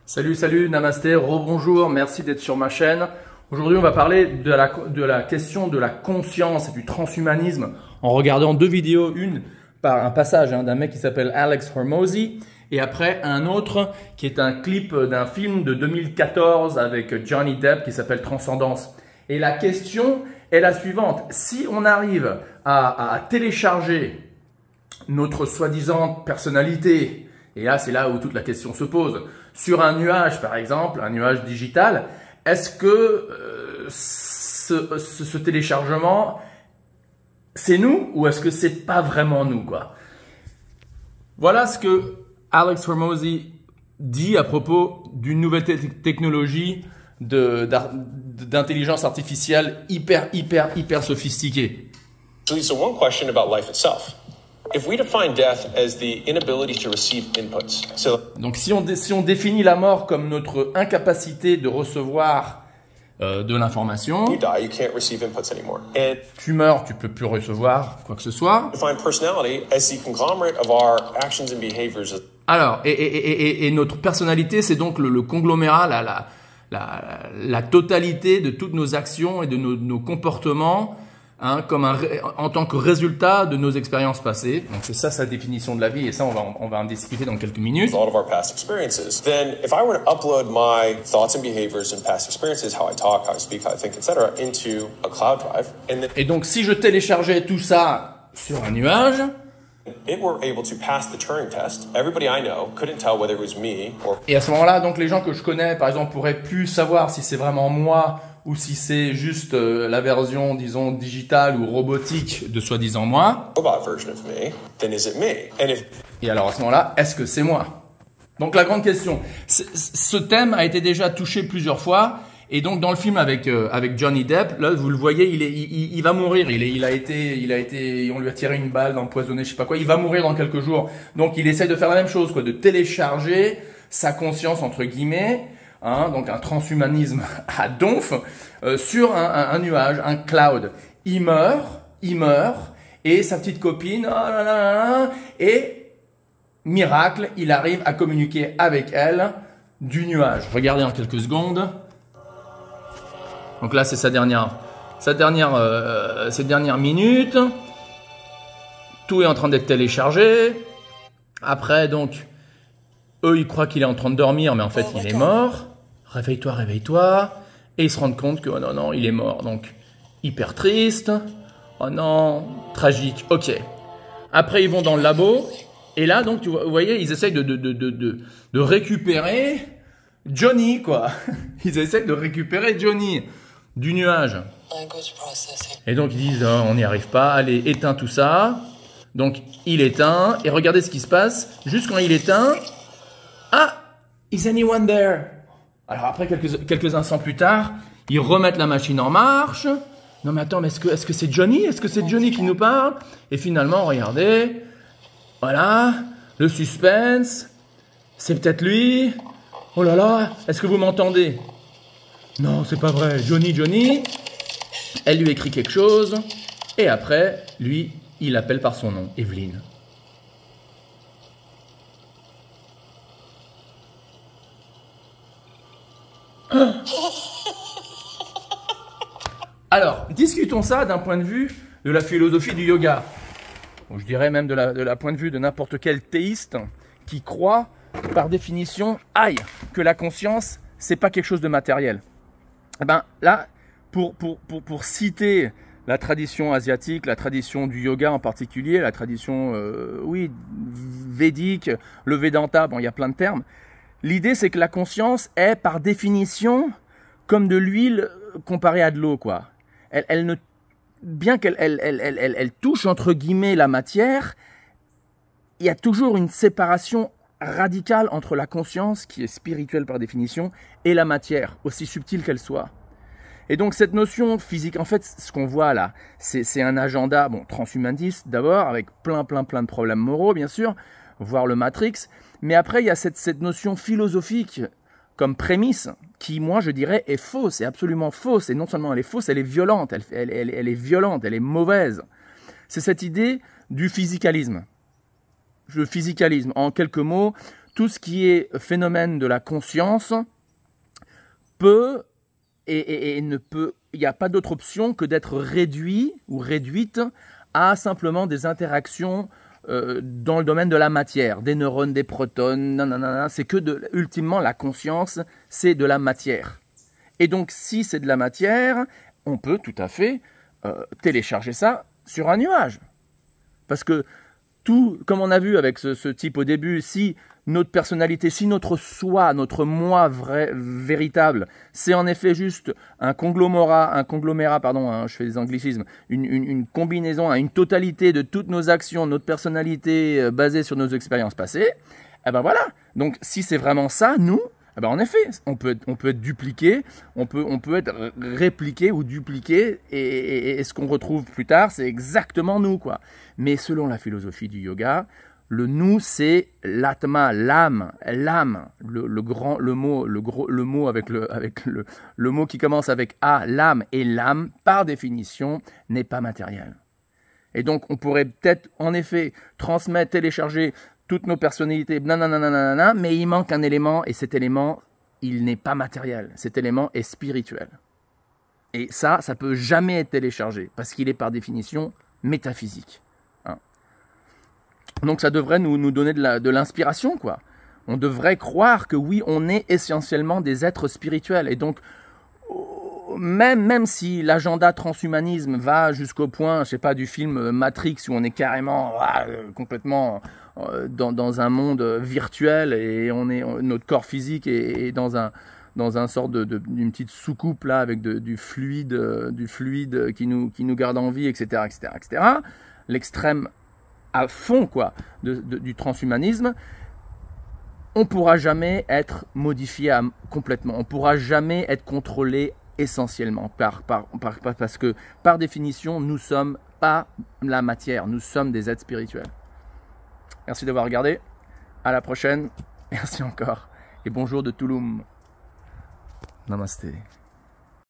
Salut, namasté, rebonjour, merci d'être sur ma chaîne. Aujourd'hui, on va parler de la question de la conscience et du transhumanisme en regardant deux vidéos, une par un passage d'un mec qui s'appelle Alex Hormozi et après un autre qui est un clip d'un film de 2014 avec Johnny Depp qui s'appelle Transcendance. Et la question est la suivante, si on arrive à télécharger notre soi-disant personnalité, et là c'est là où toute la question se pose, sur un nuage par exemple, un nuage digital, est-ce que ce téléchargement c'est nous ou est-ce que c'est pas vraiment nous quoi? Voilà ce que Alex Hormozi dit à propos d'une nouvelle technologie d'intelligence artificielle hyper sophistiquée. So one question about life itself. If we define death as the inability to receive inputs. Donc si on définit la mort comme notre incapacité de recevoir de l'information, you die, you can't receive inputs anymore. And tu meurs, tu peux plus recevoir quoi que ce soit. Define personality as the conglomerate of our actions and behaviors. Alors, et notre personnalité, c'est donc le conglomérat, la totalité de toutes nos actions et de nos comportements, hein, en tant que résultat de nos expériences passées. Donc c'est ça sa définition de la vie, et ça on va en discuter dans quelques minutes. All of our past experiences. Then, if I were to upload my thoughts and behaviors and past experiences, how I talk, how I speak, how I think, etc., into a cloud drive, and then et donc si je téléchargeais tout ça sur un nuage, it were able to pass the Turing test, everybody I know couldn't tell whether it was me or. Et à ce moment-là, donc les gens que je connais, par exemple, pourraient plus savoir si c'est vraiment moi ou si c'est juste la version, disons, digitale ou robotique de soi-disant moi. Robot version of me, then is it me? And if. Et alors à ce moment-là, est-ce que c'est moi? Donc la grande question. Ce thème a été déjà touché plusieurs fois. Et donc dans le film avec Johnny Depp, là vous le voyez, il va mourir. On lui a tiré une balle, empoisonné, je sais pas quoi. Il va mourir dans quelques jours. Donc il essaie de faire la même chose, quoi, de télécharger sa conscience entre guillemets, hein, donc un transhumanisme à donf sur un nuage, un cloud. Il meurt, et sa petite copine, et miracle, il arrive à communiquer avec elle du nuage. Regardez en quelques secondes. Donc là, c'est ces dernières minutes. Tout est en train d'être téléchargé. Après, donc, eux, ils croient qu'il est en train de dormir, mais en fait, il est mort. Réveille-toi, réveille-toi. Et ils se rendent compte que, oh non, il est mort. Donc, hyper triste. Oh non, tragique. Ok. Après, ils vont dans le labo. Et là, donc, vous voyez, ils essayent de récupérer Johnny, quoi. Ils essayent de récupérer Johnny du nuage. Et donc ils disent oh, on n'y arrive pas, allez éteins tout ça. Donc il éteint et regardez ce qui se passe. Juste quand il éteint, ah, is anyone there? Alors après quelques instants plus tard, ils remettent la machine en marche. Non mais attends, mais est-ce que c'est Johnny? Est-ce que c'est Johnny qui nous parle? Et finalement regardez, voilà, le suspense. C'est peut-être lui. Oh là là, est-ce que vous m'entendez? Non, c'est pas vrai. Johnny. Elle lui écrit quelque chose. Et après, lui, il l'appelle par son nom, Evelyne. Alors, discutons ça d'un point de vue de la philosophie du yoga. Ou je dirais même de la point de vue de n'importe quel théiste qui croit, par définition, que la conscience, c'est pas quelque chose de matériel. Eh ben là, pour citer la tradition asiatique, la tradition du yoga en particulier, la tradition, védique, le Vedanta, bon, il y a plein de termes. L'idée, c'est que la conscience est, par définition, comme de l'huile comparée à de l'eau, quoi. Bien qu'elle touche, entre guillemets, la matière, il y a toujours une séparation radicale entre la conscience, qui est spirituelle par définition, et la matière, aussi subtile qu'elle soit. Et donc cette notion physique, en fait, ce qu'on voit là, c'est un agenda, bon, transhumaniste d'abord, avec plein de problèmes moraux, bien sûr, voire le Matrix, mais après il y a cette notion philosophique comme prémisse, qui, moi, je dirais, est fausse, est absolument fausse, et non seulement elle est fausse, elle est violente, elle est violente, elle est mauvaise. C'est cette idée du physicalisme. Le physicalisme, en quelques mots, tout ce qui est phénomène de la conscience peut et ne peut, il n'y a pas d'autre option que d'être réduit ou réduite à simplement des interactions dans le domaine de la matière, des neurones, des protones, c'est que ultimement la conscience, c'est de la matière. Et donc si c'est de la matière, on peut tout à fait télécharger ça sur un nuage. Parce que tout, comme on a vu avec ce type au début, si notre personnalité, si notre soi, notre moi véritable, c'est en effet juste un conglomérat, je fais des anglicismes, une combinaison, une totalité de toutes nos actions, notre personnalité basée sur nos expériences passées, eh ben voilà. Donc si c'est vraiment ça, nous, eh ben en effet, on peut être dupliqué, on peut être répliqué ou dupliqué, et ce qu'on retrouve plus tard, c'est exactement nous, quoi. Mais selon la philosophie du yoga, le nous, c'est l'atma, l'âme, le mot qui commence avec a, l'âme, et l'âme, par définition, n'est pas matériel. Et donc, on pourrait peut-être, en effet, transmettre, télécharger toutes nos personnalités, mais il manque un élément, et cet élément, il n'est pas matériel. Cet élément est spirituel. Et ça peut jamais être téléchargé, parce qu'il est par définition métaphysique. Hein. Donc ça devrait nous donner de l'inspiration, quoi. On devrait croire que oui, on est essentiellement des êtres spirituels. Et donc, même si l'agenda transhumanisme va jusqu'au point, je sais pas, du film Matrix, où on est carrément complètement dans un monde virtuel et notre corps physique est dans un sort d'une petite soucoupe là avec du fluide qui nous garde en vie, etc., etc., etc. L'extrême à fond, quoi, du transhumanisme. On ne pourra jamais être modifié complètement. On ne pourra jamais être contrôlé essentiellement parce que par définition, nous ne sommes pas la matière, nous sommes des êtres spirituels. Merci d'avoir regardé. À la prochaine. Merci encore. Et bonjour de Tulum. Namasté.